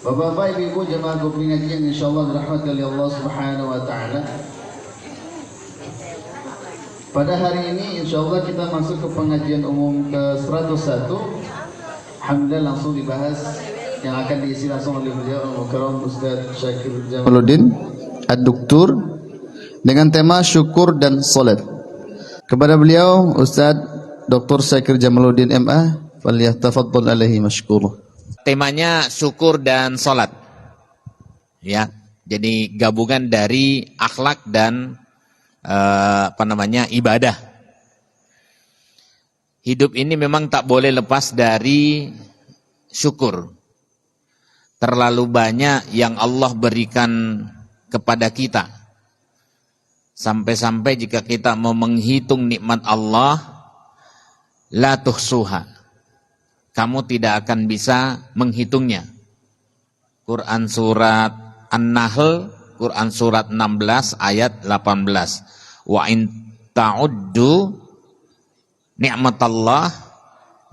Bapak-bapak, ibu-ibu, jemaah kuping ngaji yang insyaallah dirahmati oleh Allah Subhanahu wa taala. Pada hari ini insyaallah kita masuk ke pengajian umum ke-101. Alhamdulillah langsung dibahas yang akan diisi langsung oleh beliau Al-Mukarram Ustaz Syakir Jamaluddin Ad-Doktor dengan tema syukur dan salat. Kepada beliau Ustaz Dr. Syakir Jamaluddin MA, falyatafaddal alaihi mashkura. Temanya syukur dan salat. Ya, jadi gabungan dari akhlak dan ibadah. Hidup ini memang tak boleh lepas dari syukur. Terlalu banyak yang Allah berikan kepada kita. Sampai-sampai jika kita mau menghitung nikmat Allah, la tuhsuha. Kamu tidak akan bisa menghitungnya. Quran surat An-Nahl, Quran surat 16 ayat 18. Wa in ta'uddu ni'matallah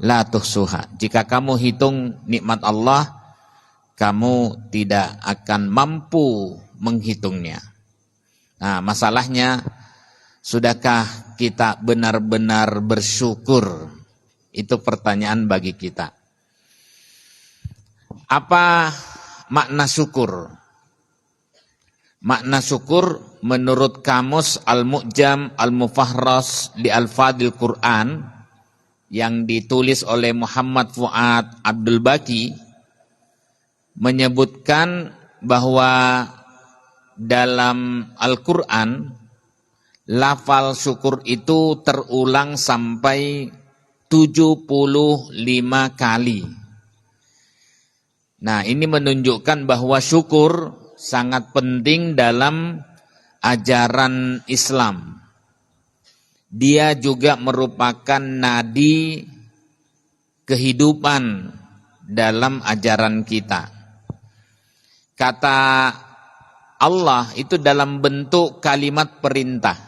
la tuhsuha. Jika kamu hitung nikmat Allah, kamu tidak akan mampu menghitungnya. Nah, masalahnya, sudahkah kita benar-benar bersyukur? Itu pertanyaan bagi kita. Apa makna syukur? Makna syukur menurut Kamus Al-Mu'jam Al-Mufahras li Al-Fadil Quran yang ditulis oleh Muhammad Fuad Abdul Baqi menyebutkan bahwa dalam Al-Quran lafal syukur itu terulang sampai 75 kali. Nah, ini menunjukkan bahwa syukur sangat penting dalam ajaran Islam. Dia juga merupakan nadi kehidupan dalam ajaran kita. Kata Allah itu dalam bentuk kalimat perintah.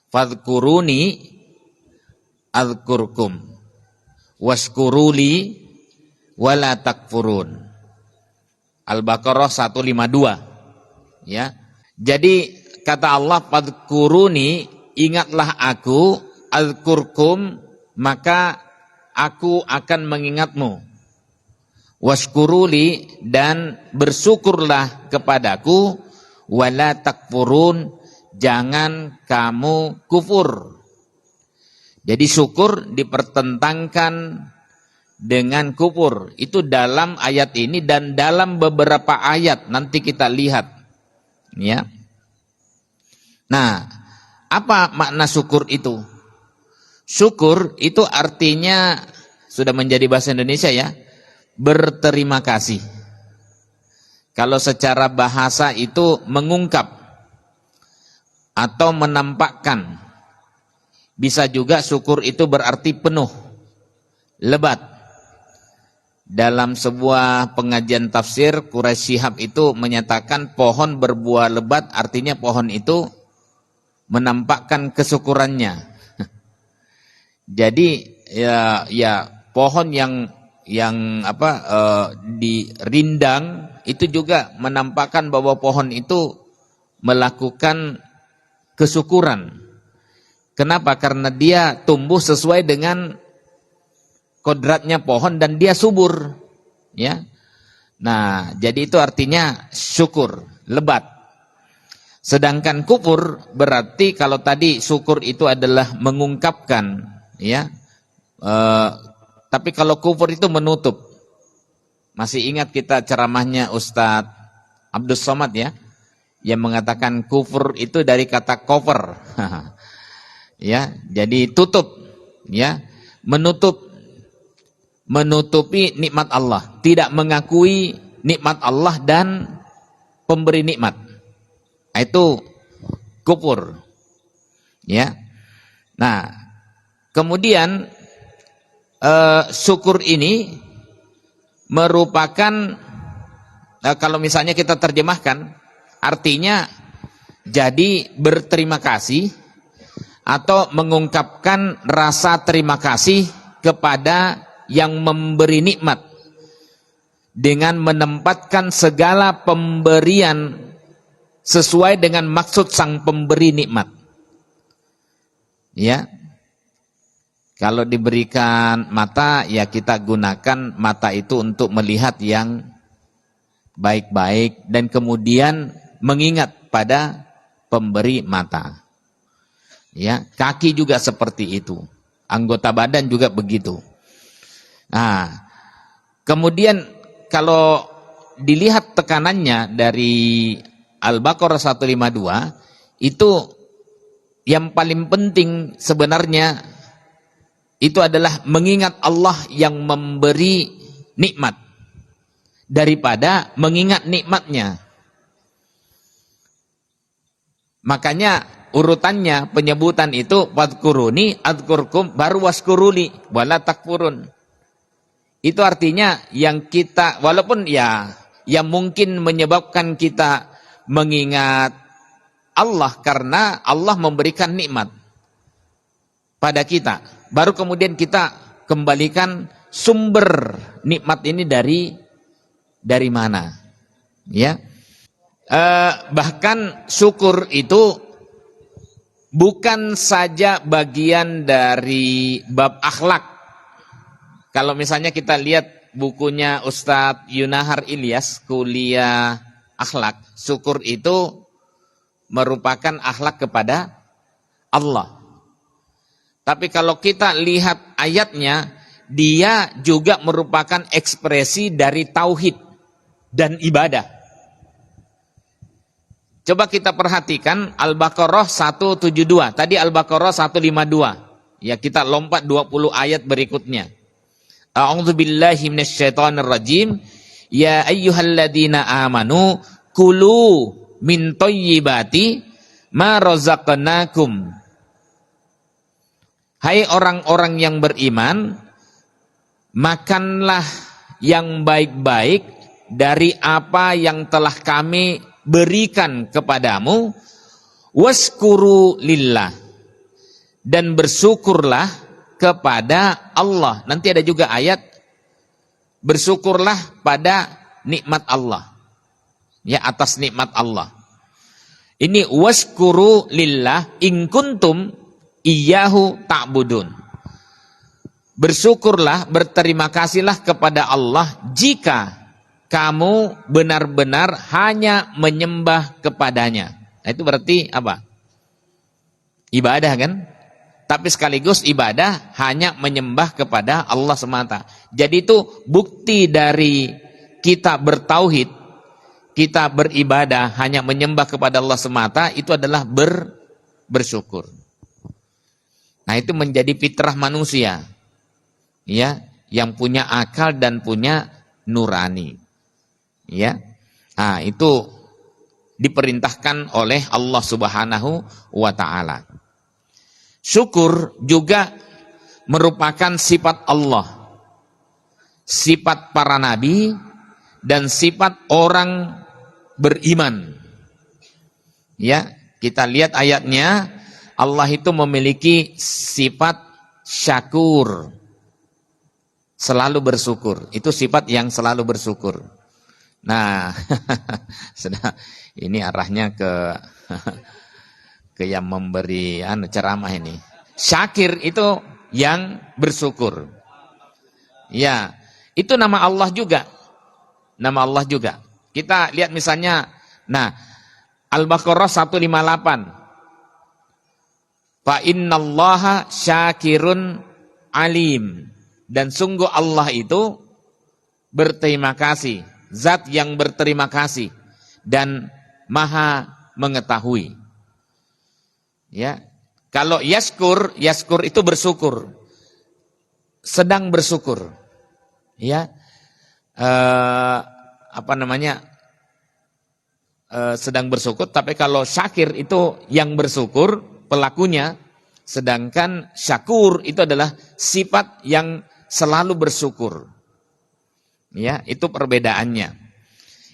Fadhkuruni azkurkum waskuruli wala takfurun. Al-Baqarah 152. Ya. Jadi kata Allah, fadhkuruni, ingatlah aku, azkurkum, maka aku akan mengingatmu. Waskuruli, dan bersyukurlah kepadaku, wala takfurun, jangan kamu kufur. Jadi syukur dipertentangkan dengan kufur. Itu dalam ayat ini dan dalam beberapa ayat nanti kita lihat. Ya. Nah, apa makna syukur itu? Syukur itu artinya sudah menjadi bahasa Indonesia ya, berterima kasih. Kalau secara bahasa itu mengungkap atau menampakkan. Bisa juga syukur itu berarti penuh, lebat. Dalam sebuah pengajian tafsir, Quraisy Shihab itu menyatakan pohon berbuah lebat artinya pohon itu menampakkan kesyukurannya. Jadi ya pohon yang dirindang itu juga menampakkan bahwa pohon itu melakukan kesyukuran. Kenapa? Karena dia tumbuh sesuai dengan kodratnya pohon dan dia subur. Ya. Nah, jadi itu artinya syukur, lebat. Sedangkan kufur berarti kalau tadi syukur itu adalah mengungkapkan, ya. Tapi kalau kufur itu menutup. Masih ingat kita ceramahnya Ustadz Abdul Somad ya, yang mengatakan kufur itu dari kata cover. Ya, jadi tutup, ya, menutupi nikmat Allah, tidak mengakui nikmat Allah dan pemberi nikmat. Itu kufur. Ya. Nah, kemudian syukur ini merupakan kalau misalnya kita terjemahkan artinya jadi berterima kasih atau mengungkapkan rasa terima kasih kepada yang memberi nikmat. dengan menempatkan segala pemberian sesuai dengan maksud sang pemberi nikmat. Ya. Kalau diberikan mata, ya kita gunakan mata itu untuk melihat yang baik-baik dan kemudian mengingat pada pemberi mata. Ya, kaki juga seperti itu. Anggota badan juga begitu. Nah, kemudian kalau dilihat tekanannya dari Al-Baqarah 152, itu yang paling penting sebenarnya itu adalah mengingat Allah yang memberi nikmat daripada mengingat nikmatnya. Makanya urutannya penyebutan itu wadkuruni adkurkum baru waskuruli wala takfurun. Itu artinya yang kita, walaupun ya yang mungkin menyebabkan kita mengingat Allah karena Allah memberikan nikmat pada kita. Baru kemudian kita kembalikan sumber nikmat ini dari mana. Ya. Bahkan syukur itu bukan saja bagian dari bab akhlak. Kalau misalnya kita lihat bukunya Ustadz Yunahar Ilyas, Kuliah Akhlak, syukur itu merupakan akhlak kepada Allah. Tapi kalau kita lihat ayatnya, dia juga merupakan ekspresi dari tauhid dan ibadah. Coba kita perhatikan Al-Baqarah 172. Tadi Al-Baqarah 152. Ya, kita lompat 20 ayat berikutnya. A'udzubillahi minasyaitonirrajim. Ya ayyuhalladzina amanu kulu min thayyibati ma razaqnakum. Hai orang-orang yang beriman, makanlah yang baik-baik dari apa yang telah kami berikan kepadamu, waskuru lillah, dan bersyukurlah kepada Allah. Nanti ada juga ayat, bersyukurlah pada nikmat Allah, ya, atas nikmat Allah. Ini waskuru lillah in kuntum iyyahu ta'budun. Bersyukurlah, berterima kasihlah kepada Allah jika kamu benar-benar hanya menyembah kepadanya. Nah, itu berarti apa? Ibadah kan? Tapi sekaligus ibadah hanya menyembah kepada Allah semata. Jadi itu bukti dari kita bertauhid, kita beribadah hanya menyembah kepada Allah semata, itu adalah bersyukur. Nah, itu menjadi fitrah manusia, ya, yang punya akal dan punya nurani, ya. Nah, itu diperintahkan oleh Allah Subhanahu wa Ta'ala. Syukur juga merupakan sifat Allah, sifat para nabi, dan sifat orang beriman. Ya, kita lihat ayatnya. Allah itu memiliki sifat syakur, selalu bersyukur. Itu sifat yang selalu bersyukur. Nah, ini arahnya ke yang memberi ceramah ini. Syakir itu yang bersyukur. Ya, itu nama Allah juga. Nama Allah juga. Kita lihat misalnya, nah, Al-Baqarah 158. Fa innallaha syakirun alim. Dan sungguh Allah itu berterima kasih, zat yang berterima kasih dan maha mengetahui. Ya. Kalau yaskur itu bersyukur. Sedang bersyukur. Ya. Sedang bersyukur, tapi kalau syakir itu yang bersyukur pelakunya, sedangkan syakur itu adalah sifat yang selalu bersyukur. Ya, itu perbedaannya.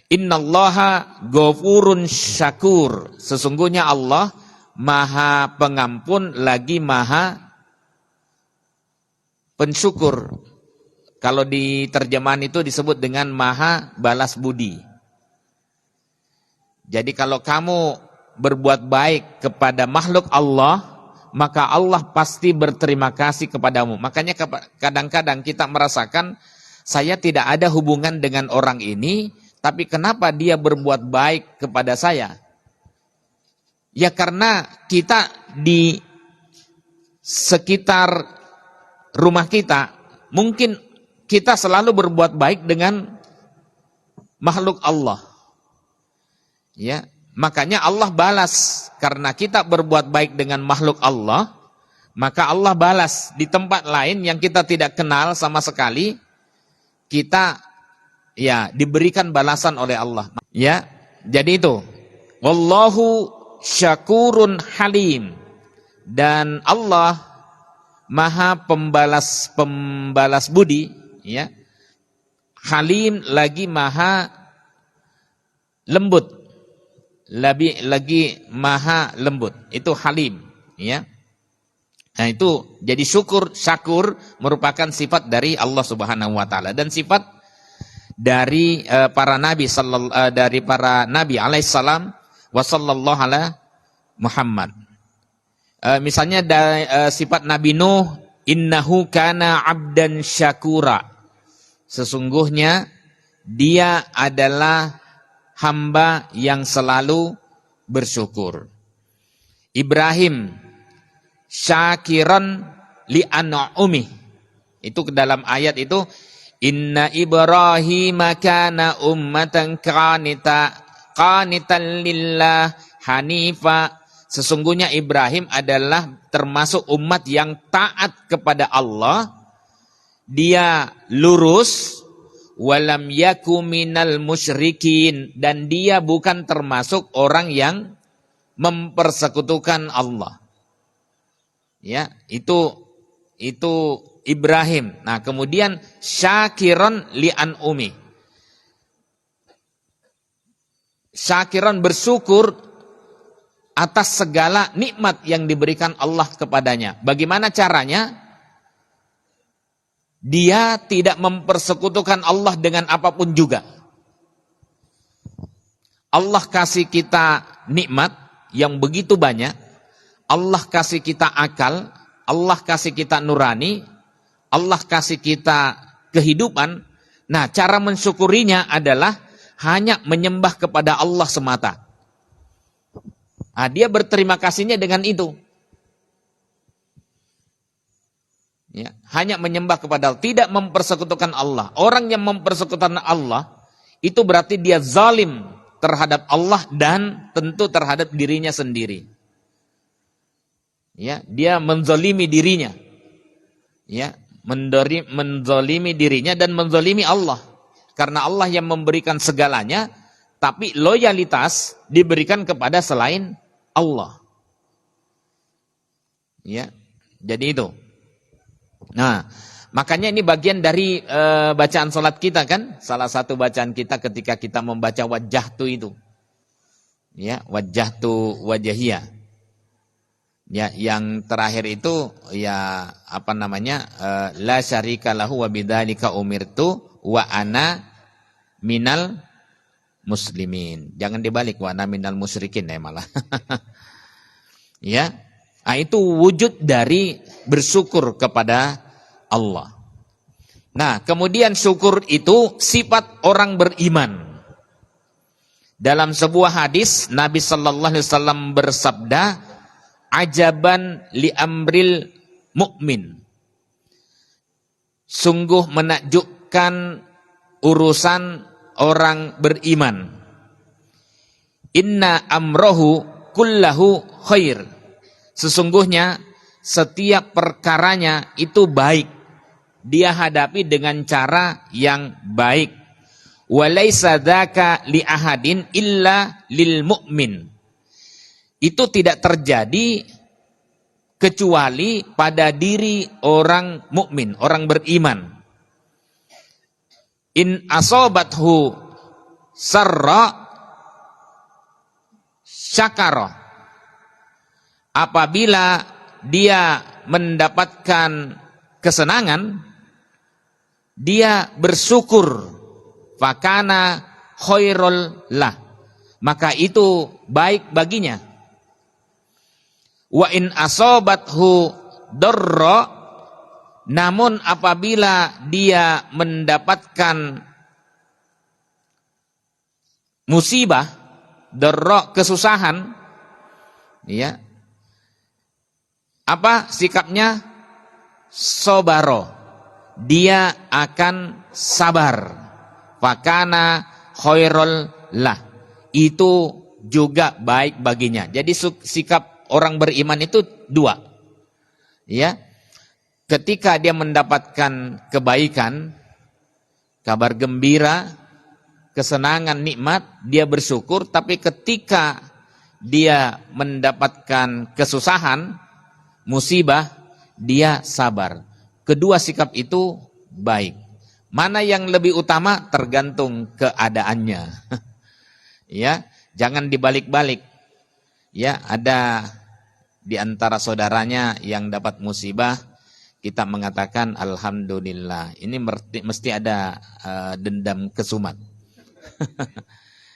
Innallaha ghafurun syakur. Sesungguhnya Allah maha pengampun lagi maha pensyukur. Kalau di terjemahan itu disebut dengan maha balas budi. Jadi kalau kamu berbuat baik kepada makhluk Allah, maka Allah pasti berterima kasih kepadamu. Makanya kadang-kadang kita merasakan, saya tidak ada hubungan dengan orang ini, tapi kenapa dia berbuat baik kepada saya? Ya karena kita di sekitar rumah kita, mungkin kita selalu berbuat baik dengan makhluk Allah. Ya, makanya Allah balas karena kita berbuat baik dengan makhluk Allah, maka Allah balas di tempat lain yang kita tidak kenal sama sekali, kita ya diberikan balasan oleh Allah. Ya, jadi itu. Wallahu syakurun halim. Dan Allah Maha pembalas budi, ya. Halim lagi maha lembut. Lagi maha lembut. Itu halim, ya. Nah, itu jadi syakur merupakan sifat dari Allah Subhanahu wa taala dan sifat dari para nabi dari para nabi alaihissalam wa sallallahu ala Muhammad. Misalnya sifat Nabi Nuh, innahu kana abdan syakura. Sesungguhnya dia adalah hamba yang selalu bersyukur. Ibrahim, syakiran li an'umi. Itu ke dalam ayat itu, inna Ibrahim kana ummatan qanitan lillah hanifa. Sesungguhnya Ibrahim adalah termasuk umat yang taat kepada Allah. Dia lurus, walam yaku minal musyrikin, dan dia bukan termasuk orang yang mempersekutukan Allah. Ya, itu Ibrahim. Nah, kemudian syakiron li'an umi. Syakiron bersyukur atas segala nikmat yang diberikan Allah kepadanya. Bagaimana caranya? Dia tidak mempersekutukan Allah dengan apapun juga. Allah kasih kita nikmat yang begitu banyak. Allah kasih kita akal. Allah kasih kita nurani. Allah kasih kita kehidupan. Nah, cara mensyukurinya adalah hanya menyembah kepada Allah semata. Nah, dia berterima kasihnya dengan itu. Ya, hanya menyembah kepada Allah, tidak mempersekutukan Allah. Orang yang mempersekutukan Allah, itu berarti dia zalim terhadap Allah dan tentu terhadap dirinya sendiri. Ya, dia menzalimi dirinya. Ya, menzalimi dirinya dan menzalimi Allah. Karena Allah yang memberikan segalanya, tapi loyalitas diberikan kepada selain Allah. Ya, jadi itu. Nah, makanya ini bagian dari bacaan salat kita kan? Salah satu bacaan kita ketika kita membaca wajjahtu itu. Ya, wajjahtu wajahiyah. Ya, yang terakhir itu ya apa namanya? La syarika lahu wa bidzalika umirtu wa ana minal muslimin. Jangan dibalik, wa ana minal musyrikin ya malah. Ya. Nah, itu wujud dari bersyukur kepada Allah. Nah, kemudian syukur itu sifat orang beriman. Dalam sebuah hadis Nabi sallallahu alaihi wasallam bersabda, ajaban li amril mu'min. Sungguh menakjubkan urusan orang beriman. Inna amrohu kullahu khair. Sesungguhnya setiap perkaranya itu baik. Dia hadapi dengan cara yang baik. Walaisa dzaka li ahadin illa lil mu'min. Itu tidak terjadi kecuali pada diri orang mukmin, orang beriman. In asobathu sarra syakara. Apabila dia mendapatkan kesenangan, dia bersyukur, fakana khairul lah, maka itu baik baginya. Wa in asobathu darra, namun apabila dia mendapatkan musibah, darra kesusahan, ya, apa sikapnya? Sobaro, dia akan sabar. Fakana khairul lah, itu juga baik baginya. Jadi sikap orang beriman itu dua, ya. Ketika dia mendapatkan kebaikan, kabar gembira, kesenangan, nikmat, dia bersyukur. Tapi ketika dia mendapatkan kesusahan, musibah, dia sabar. Kedua sikap itu baik. Mana yang lebih utama tergantung keadaannya. Ya, jangan dibalik-balik. Ya, ada di antara saudaranya yang dapat musibah, kita mengatakan alhamdulillah. Ini mesti ada dendam kesumat.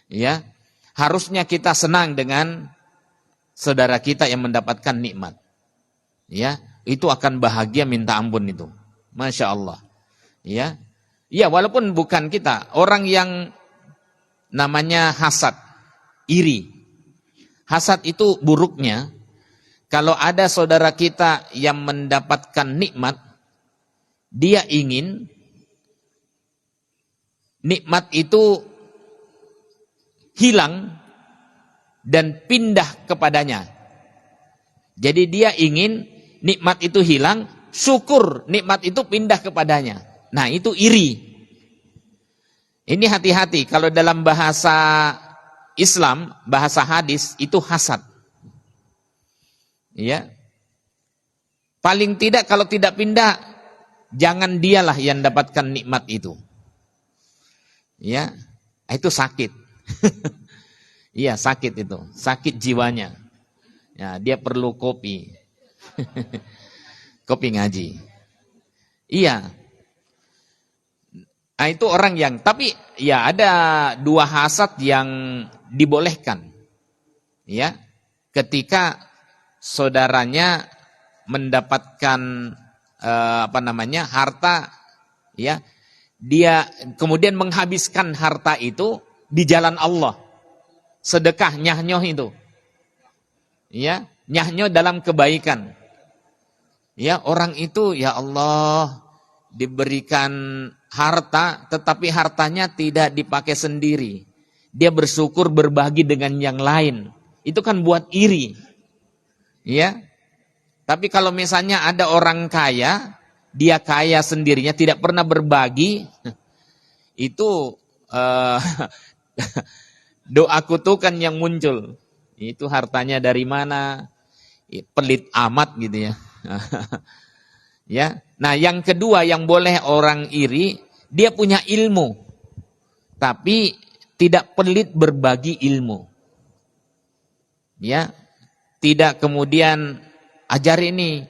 Ya, harusnya kita senang dengan saudara kita yang mendapatkan nikmat. Ya, itu akan bahagia minta ampun itu. Masya Allah. Ya, ya, walaupun bukan kita, orang yang namanya hasad, iri. Hasad itu buruknya, kalau ada saudara kita yang mendapatkan nikmat, dia ingin nikmat itu hilang dan pindah kepadanya. Jadi dia ingin nikmat itu hilang, syukur nikmat itu pindah kepadanya. Nah, itu iri. Ini hati-hati, kalau dalam bahasa Islam, bahasa hadis, itu hasad. Ya. Paling tidak kalau tidak pindah, jangan dialah yang dapatkan nikmat itu. Ya, itu sakit. Iya, sakit itu, sakit jiwanya. Ya, dia perlu kopi. Kopi ngaji. Iya. Nah, itu orang yang, tapi ya ada dua hasad yang dibolehkan. Ya. Ketika saudaranya mendapatkan harta, ya. Dia kemudian menghabiskan harta itu di jalan Allah. Sedekah nyah-nyoh itu. Ya, nyah-nyoh dalam kebaikan. Ya, orang itu ya Allah diberikan harta, tetapi hartanya tidak dipakai sendiri. Dia bersyukur berbagi dengan yang lain. Itu kan buat iri. Ya. Tapi kalau misalnya ada orang kaya, dia kaya sendirinya, tidak pernah berbagi, itu doa kutukan yang muncul. Itu hartanya dari mana? Pelit amat gitu ya. Ya. Nah, yang kedua yang boleh orang iri, dia punya ilmu, tapi tidak pelit berbagi ilmu. Ya. Tidak kemudian ajar ini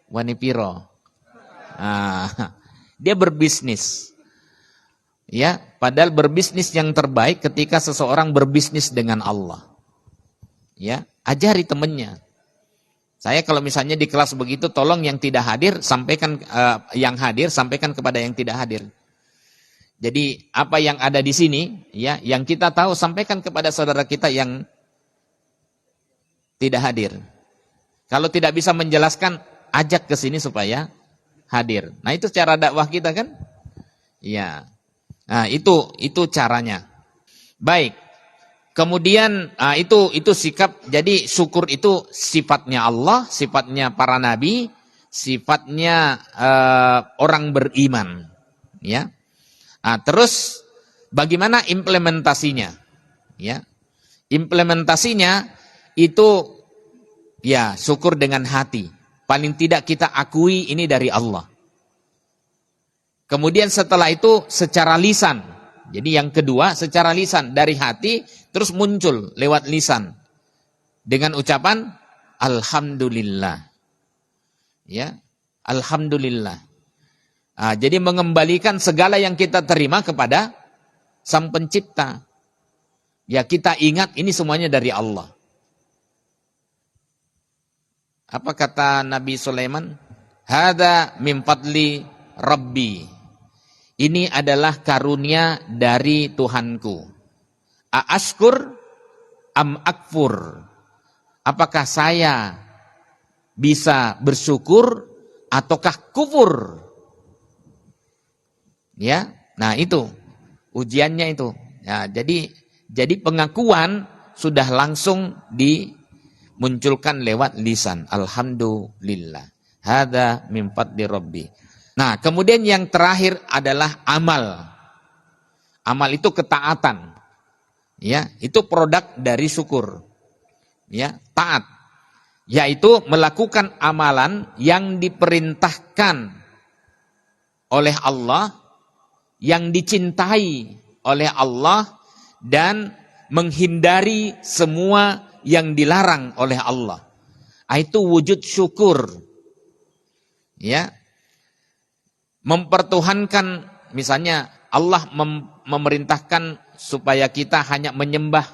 wani piro. Dia berbisnis. Ya, padahal berbisnis yang terbaik ketika seseorang berbisnis dengan Allah. Ya, ajari temannya. Saya kalau misalnya di kelas begitu, tolong yang tidak hadir sampaikan, yang hadir sampaikan kepada yang tidak hadir. Jadi apa yang ada di sini, ya, yang kita tahu sampaikan kepada saudara kita yang tidak hadir. Kalau tidak bisa menjelaskan, ajak ke sini supaya hadir. Nah, itu cara dakwah kita kan? Iya. Nah, itu caranya. Baik. Kemudian itu sikap. Jadi syukur itu sifatnya Allah, sifatnya para nabi, sifatnya orang beriman. Ya. Nah, terus bagaimana implementasinya? Ya. Implementasinya itu ya syukur dengan hati. Paling tidak kita akui ini dari Allah. Kemudian setelah itu secara lisan. Jadi yang kedua secara lisan, dari hati terus muncul lewat lisan. Dengan ucapan alhamdulillah. Ya, alhamdulillah. Jadi mengembalikan segala yang kita terima kepada Sang Pencipta. Ya, kita ingat ini semuanya dari Allah. Apa kata Nabi Sulaiman? Hada min fadli Rabbi. Ini adalah karunia dari Tuhanku. Aashkur am akfur. Apakah saya bisa bersyukur ataukah kufur? Ya, nah itu ujiannya itu. Ya, jadi pengakuan sudah langsung dimunculkan lewat lisan. Alhamdulillah. Hada min fadli Rabbi. Nah, kemudian yang terakhir adalah amal. Amal itu ketaatan. Ya, itu produk dari syukur. Ya, taat. Yaitu melakukan amalan yang diperintahkan oleh Allah, yang dicintai oleh Allah, dan menghindari semua yang dilarang oleh Allah. Itu wujud syukur. Ya. Mempertuhankan, misalnya Allah memerintahkan supaya kita hanya menyembah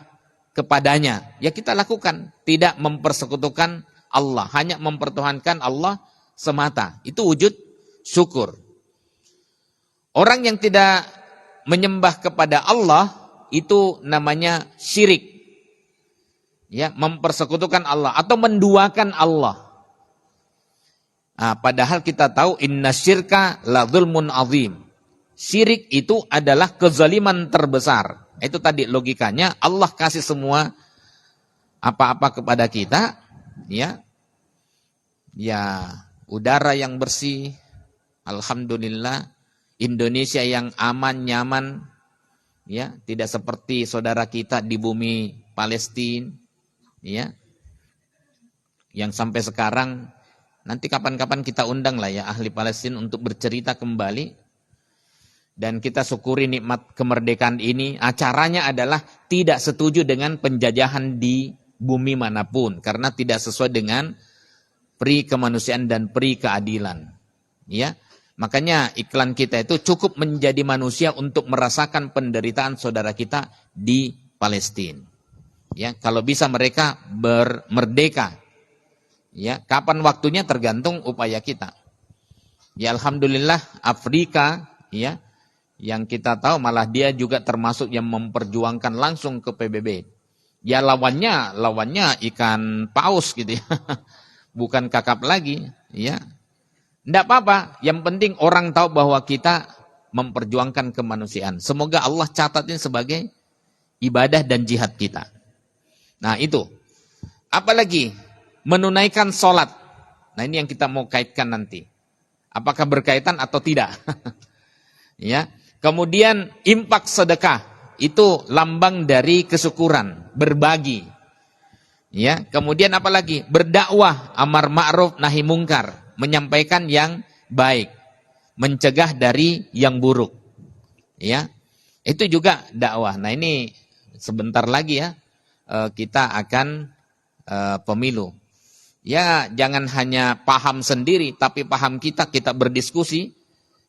kepadanya. Ya kita lakukan, tidak mempersekutukan Allah, hanya mempertuhankan Allah semata. Itu wujud syukur. Orang yang tidak menyembah kepada Allah itu namanya syirik. Ya, mempersekutukan Allah atau menduakan Allah. Padahal kita tahu inna syirka la dzulmun azim. Syirik itu adalah kezaliman terbesar. Itu tadi logikanya, Allah kasih semua apa-apa kepada kita, ya. Ya, udara yang bersih, alhamdulillah. Indonesia yang aman, nyaman, ya, tidak seperti saudara kita di bumi Palestina, ya. Yang sampai sekarang, nanti kapan-kapan kita undang lah ya ahli Palestina untuk bercerita kembali. Dan kita syukuri nikmat kemerdekaan ini. Acaranya adalah tidak setuju dengan penjajahan di bumi manapun. Karena tidak sesuai dengan peri kemanusiaan dan peri keadilan. Ya, makanya iklan kita itu cukup menjadi manusia untuk merasakan penderitaan saudara kita di Palestina. Ya, kalau bisa mereka bermerdeka. Ya, kapan waktunya tergantung upaya kita. Ya, alhamdulillah Afrika, ya, yang kita tahu malah dia juga termasuk yang memperjuangkan langsung ke PBB. Ya lawannya ikan paus gitu ya. Bukan kakap lagi, ya. Enggak apa-apa, yang penting orang tahu bahwa kita memperjuangkan kemanusiaan. Semoga Allah catatin sebagai ibadah dan jihad kita. Nah, itu. Apalagi menunaikan sholat. Nah, ini yang kita mau kaitkan nanti. Apakah berkaitan atau tidak? Ya. Kemudian infak sedekah, itu lambang dari kesyukuran, berbagi. Ya, kemudian apa lagi? Berdakwah, amar ma'ruf nahi mungkar, menyampaikan yang baik, mencegah dari yang buruk. Ya. Itu juga dakwah. Nah, ini sebentar lagi ya kita akan pemilu. Ya, jangan hanya paham sendiri tapi paham kita berdiskusi.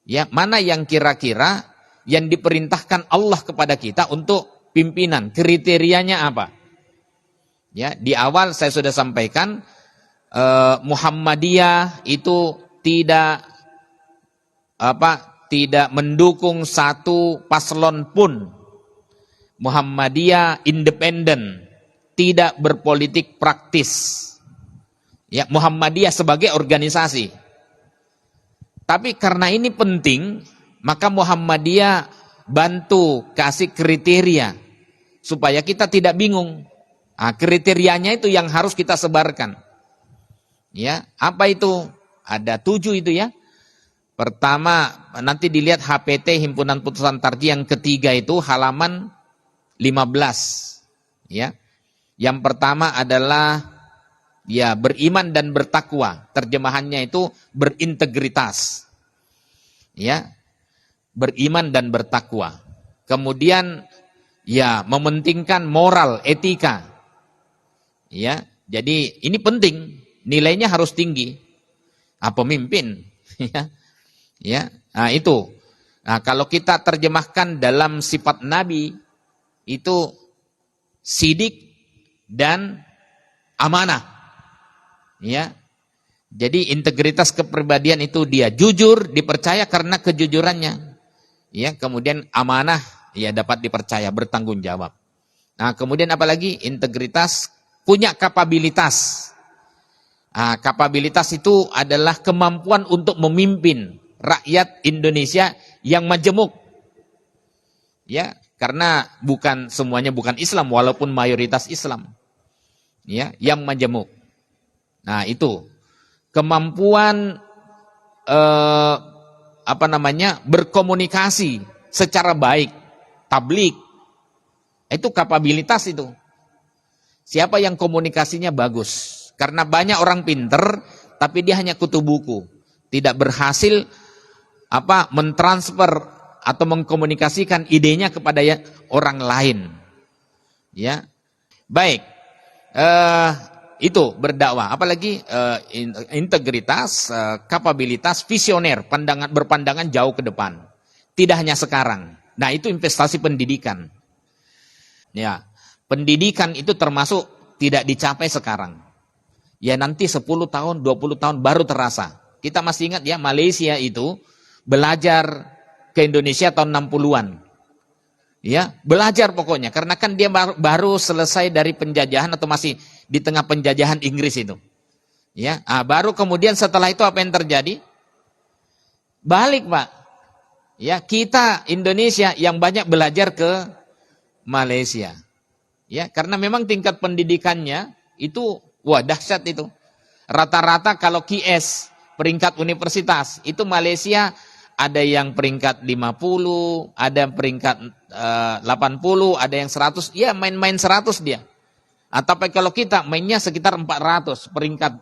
Ya, mana yang kira-kira yang diperintahkan Allah kepada kita untuk pimpinan, kriterianya apa? Ya, di awal saya sudah sampaikan Muhammadiyah itu tidak mendukung satu paslon pun. Muhammadiyah independen, tidak berpolitik praktis. Ya, Muhammadiyah sebagai organisasi. Tapi karena ini penting, maka Muhammadiyah bantu kasih kriteria supaya kita tidak bingung. Kriterianya itu yang harus kita sebarkan. Ya, apa itu? Ada 7 itu ya. Pertama, nanti dilihat HPT Himpunan Putusan Tarjih yang ketiga itu halaman 15. Ya. Yang pertama adalah ya beriman dan bertakwa. Terjemahannya itu berintegritas. Ya. Beriman dan bertakwa. Kemudian ya mementingkan moral, etika. Ya, jadi ini penting, nilainya harus tinggi. Pemimpin, ya. Ya, nah itu. Nah, kalau kita terjemahkan dalam sifat Nabi itu sidik dan amanah. Ya. Jadi integritas kepribadian itu dia jujur, dipercaya karena kejujurannya. Ya, kemudian amanah ya dapat dipercaya, bertanggung jawab. Nah, kemudian apalagi integritas, punya kapabilitas. Nah, kapabilitas itu adalah kemampuan untuk memimpin rakyat Indonesia yang majemuk. Ya, karena bukan semuanya bukan Islam walaupun mayoritas Islam. Ya, yang majemuk. Nah, itu kemampuan berkomunikasi secara baik, tablik. Itu kapabilitas itu. Siapa yang komunikasinya bagus? Karena banyak orang pinter tapi dia hanya kutu buku, tidak berhasil mentransfer atau mengkomunikasikan idenya kepada orang lain. Ya. Baik. Itu berdakwah, apalagi integritas, kapabilitas, visioner, berpandangan jauh ke depan. Tidak hanya sekarang. Nah, itu investasi pendidikan. Ya, pendidikan itu termasuk tidak dicapai sekarang. Ya nanti 10 tahun, 20 tahun baru terasa. Kita masih ingat ya, Malaysia itu belajar ke Indonesia tahun 60-an. Ya, belajar pokoknya karena kan dia baru selesai dari penjajahan atau masih di tengah penjajahan Inggris itu. Ya, baru kemudian setelah itu apa yang terjadi? Balik, Pak. Ya, kita Indonesia yang banyak belajar ke Malaysia. Ya, karena memang tingkat pendidikannya itu dahsyat itu. Rata-rata kalau QS, peringkat universitas, itu Malaysia ada yang peringkat 50, ada yang peringkat 80, ada yang 100, ya main-main 100 dia. Tapi kalau kita mainnya sekitar 400 peringkat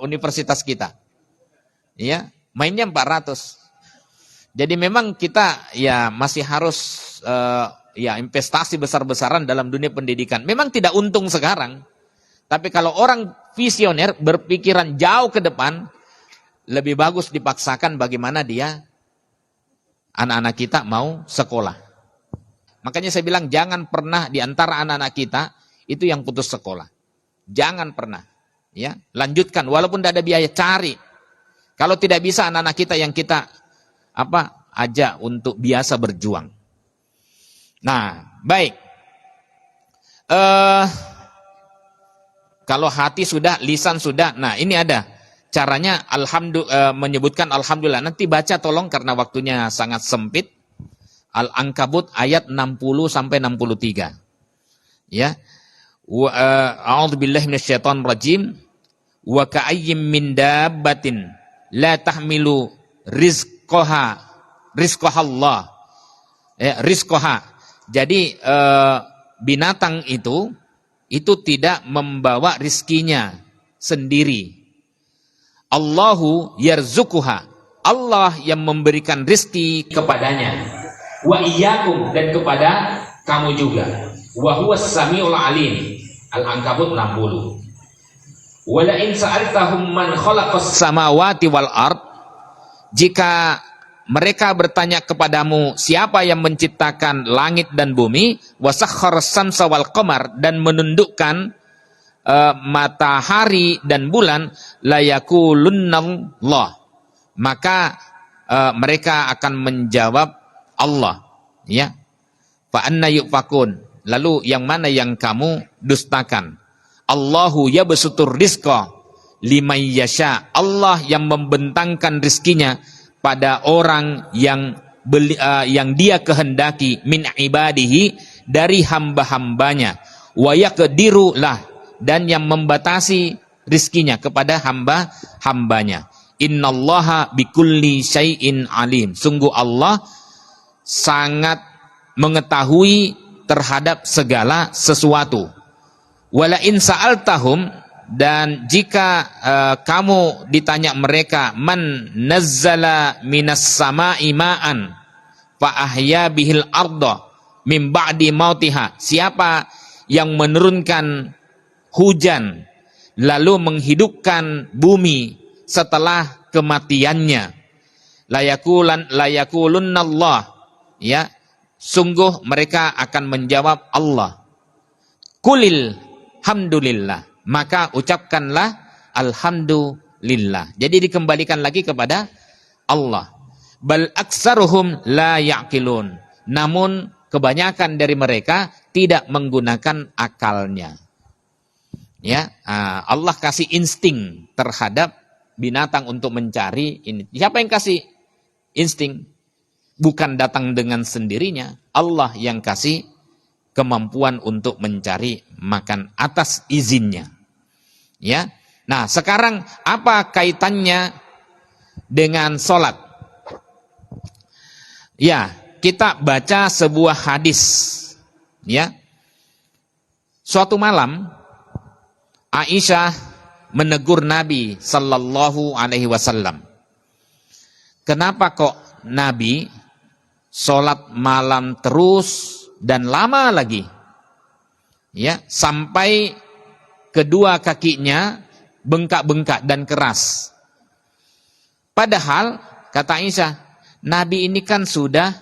universitas kita. Ya, mainnya 400. Jadi memang kita ya masih harus investasi besar-besaran dalam dunia pendidikan. Memang tidak untung sekarang. Tapi kalau orang visioner berpikiran jauh ke depan, lebih bagus dipaksakan bagaimana dia anak-anak kita mau sekolah. Makanya saya bilang jangan pernah di antara anak-anak kita itu yang putus sekolah. Jangan pernah. Ya, lanjutkan walaupun tidak ada biaya, cari. Kalau tidak bisa anak-anak kita yang kita ajak untuk biasa berjuang. Nah, baik. Kalau hati sudah, lisan sudah. Nah, ini ada caranya menyebutkan alhamdulillah. Nanti baca tolong karena waktunya sangat sempit. Al-Ankabut ayat 60 sampai 63. Ya. A'udzubillahi minasyaitonir rajim. Wa ka'ayyim min dabbatin la tahmilu rizqahallah. Rizqaha. Jadi binatang itu tidak membawa rizkinya sendiri. Allahu yarzuquha. Allah yang memberikan rizki kepadanya. Wa iyyakum, dan kepada kamu juga. Wa huwas samiul alim. Al-Ankabut 60. Wa la in sa'altahum man khalaqas samawati wal ard, jika mereka bertanya kepadamu siapa yang menciptakan langit dan bumi, wasakhkharas syamsa wal qamar, dan menundukkan matahari dan bulan, layakulunallah, maka mereka akan menjawab Allah. Ya, fa anna yufakun, lalu yang mana yang kamu dustakan? Allahu yabsutur rizqa liman yasha, Allah yang membentangkan rizkinya pada orang yang dia kehendaki, min ibadihi, dari hamba-hambanya, wa yaqdiru lah, dan yang membatasi rizkinya kepada hamba-hambanya. Innallaha bikulli syai'in alim, sungguh Allah sangat mengetahui terhadap segala sesuatu. Wala in sa'altahum, dan jika kamu ditanya mereka, man nazzala minas sama'i ma'an fa ahya bihil arda min ba'di mautiha, siapa yang menurunkan hujan lalu menghidupkan bumi setelah kematiannya. layakulunallah, ya, sungguh mereka akan menjawab Allah. Kulil hamdulillah, maka ucapkanlah alhamdulillah. Jadi dikembalikan lagi kepada Allah. Bal aksaruhum la ya'qilun, namun kebanyakan dari mereka tidak menggunakan akalnya. Ya, Allah kasih insting terhadap binatang untuk mencari ini. Siapa yang kasih insting? Bukan datang dengan sendirinya, Allah yang kasih kemampuan untuk mencari makan atas izinnya. Ya. Nah, sekarang apa kaitannya dengan sholat? Ya, kita baca sebuah hadis. Ya. Suatu malam Aisyah menegur Nabi sallallahu alaihi wasallam. Kenapa kok Nabi sholat malam terus dan lama lagi? Ya, sampai kedua kakinya bengkak-bengkak dan keras. Padahal kata Aisyah, Nabi ini kan sudah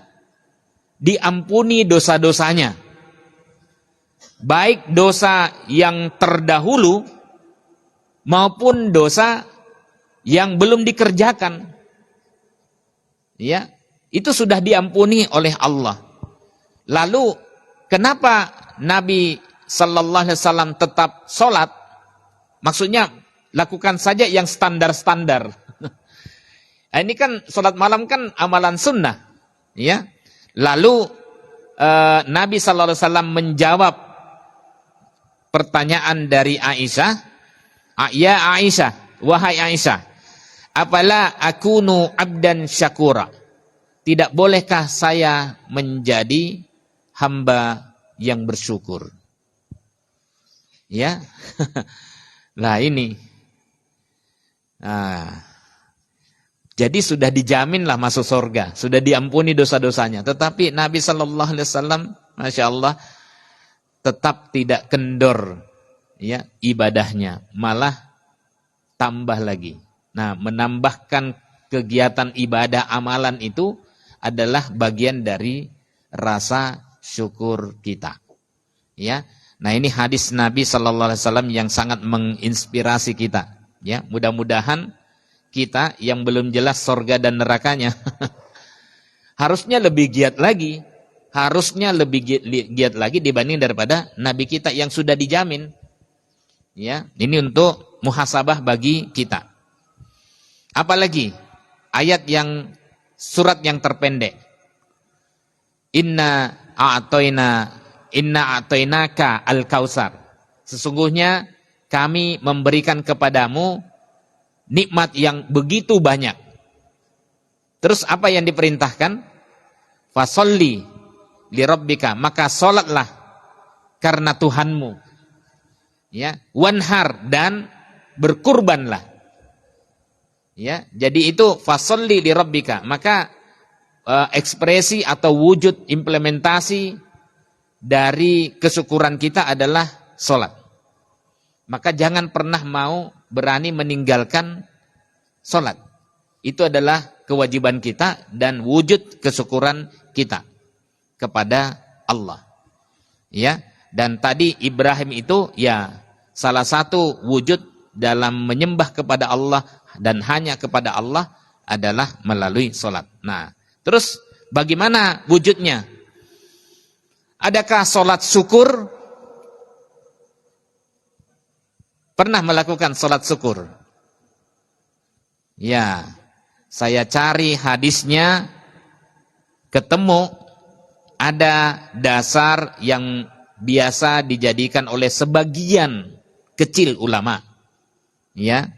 diampuni dosa-dosanya. Baik dosa yang terdahulu maupun dosa yang belum dikerjakan. Ya, itu sudah diampuni oleh Allah. Lalu kenapa Nabi sallallahu alaihi wasallam tetap sholat? Maksudnya lakukan saja yang standar-standar. Ini kan sholat malam kan amalan sunnah. Ya. Lalu Nabi sallallahu alaihi wasallam menjawab pertanyaan dari Aisyah, ya Aisyah, wahai Aisyah, apala akunu abdan syakura? Tidak bolehkah saya menjadi hamba yang bersyukur? Ya, lah ini. Jadi sudah dijaminlah masuk surga, sudah diampuni dosa-dosanya. Tetapi Nabi Sallallahu Alaihi Wasallam, masya Allah, tetap tidak kendor, ya, ibadahnya, malah tambah lagi. Nah, menambahkan kegiatan ibadah amalan itu adalah bagian dari rasa syukur kita. Ya, nah ini hadis Nabi Sallallahu Alaihi Wasallam yang sangat menginspirasi kita. Ya, mudah-mudahan kita yang belum jelas surga dan nerakanya harusnya lebih giat lagi. Harusnya lebih giat lagi dibanding daripada Nabi kita yang sudah dijamin. Ya, ini untuk muhasabah bagi kita. Apalagi ayat yang surat yang terpendek. Inna a'tainaka al-kautsar. Sesungguhnya kami memberikan kepadamu nikmat yang begitu banyak. Terus apa yang diperintahkan? Fasholli lirabbika, maka sholatlah karena Tuhanmu. Ya, wanhar, dan berkurbanlah. Ya, jadi itu fasholli lirabbika, maka ekspresi atau wujud implementasi dari kesyukuran kita adalah sholat. Maka jangan pernah mau berani meninggalkan sholat. Itu adalah kewajiban kita dan wujud kesyukuran kita kepada Allah. Ya, dan tadi Ibrahim itu ya salah satu wujud dalam menyembah kepada Allah dan hanya kepada Allah adalah melalui sholat. Nah, terus bagaimana wujudnya? Adakah sholat syukur? Pernah melakukan sholat syukur? Ya, saya cari hadisnya, ketemu ada dasar yang biasa dijadikan oleh sebagian kecil ulama, ya,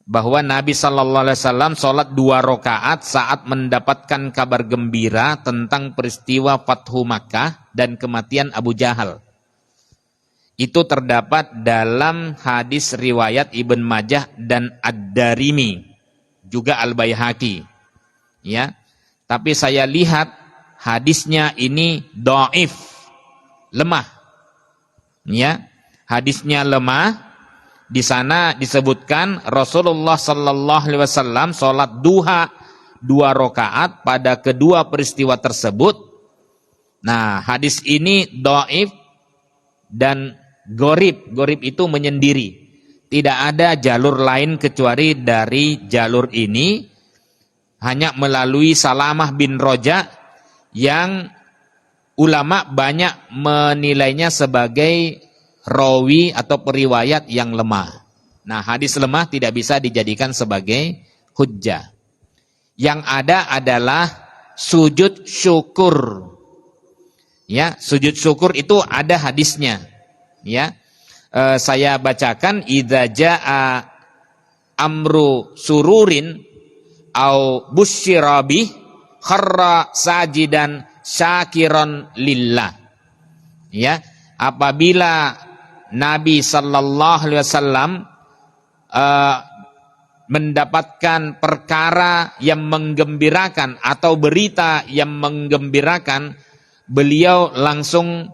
bahwa Nabi Sallallahu Alaihi Wasallam sholat 2 rakaat saat mendapatkan kabar gembira tentang peristiwa Fathu Makkah dan kematian Abu Jahal. Itu terdapat dalam hadis riwayat Ibn Majah dan Ad-Darimi, juga Al-Baihaqi. Ya, tapi saya lihat hadisnya ini dhaif, lemah. Ya, hadisnya lemah. Di sana disebutkan Rasulullah sallallahu alaihi wasallam salat duha 2 rakaat pada kedua peristiwa tersebut. Nah, hadis ini dhaif dan gorib. Gorib itu menyendiri. Tidak ada jalur lain kecuali dari jalur ini, hanya melalui Salamah bin Roja yang ulama banyak menilainya sebagai rawi atau periwayat yang lemah. Nah, hadis lemah tidak bisa dijadikan sebagai hujjah. Yang ada adalah sujud syukur. Ya, sujud syukur itu ada hadisnya. Ya, saya bacakan, idza jaa amru sururin au busyira bih kharra sajidan syakiran lillah. Ya, apabila Nabi sallallahu alaihi wasallam mendapatkan perkara yang menggembirakan atau berita yang menggembirakan, beliau langsung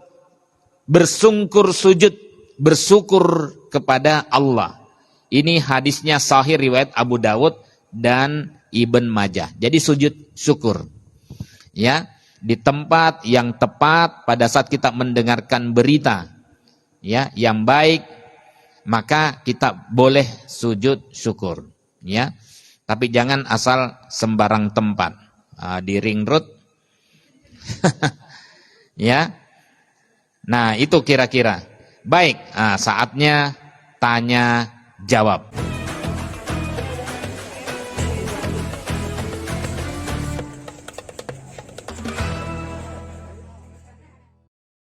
bersungkur sujud, bersyukur kepada Allah. Ini hadisnya sahih riwayat Abu Dawud dan Ibn Majah. Jadi sujud syukur. Ya, di tempat yang tepat pada saat kita mendengarkan berita ya yang baik, maka kita boleh sujud syukur. Ya, tapi jangan asal sembarang tempat. Di ring road. Ya. Nah, itu kira-kira. Baik, saatnya tanya jawab.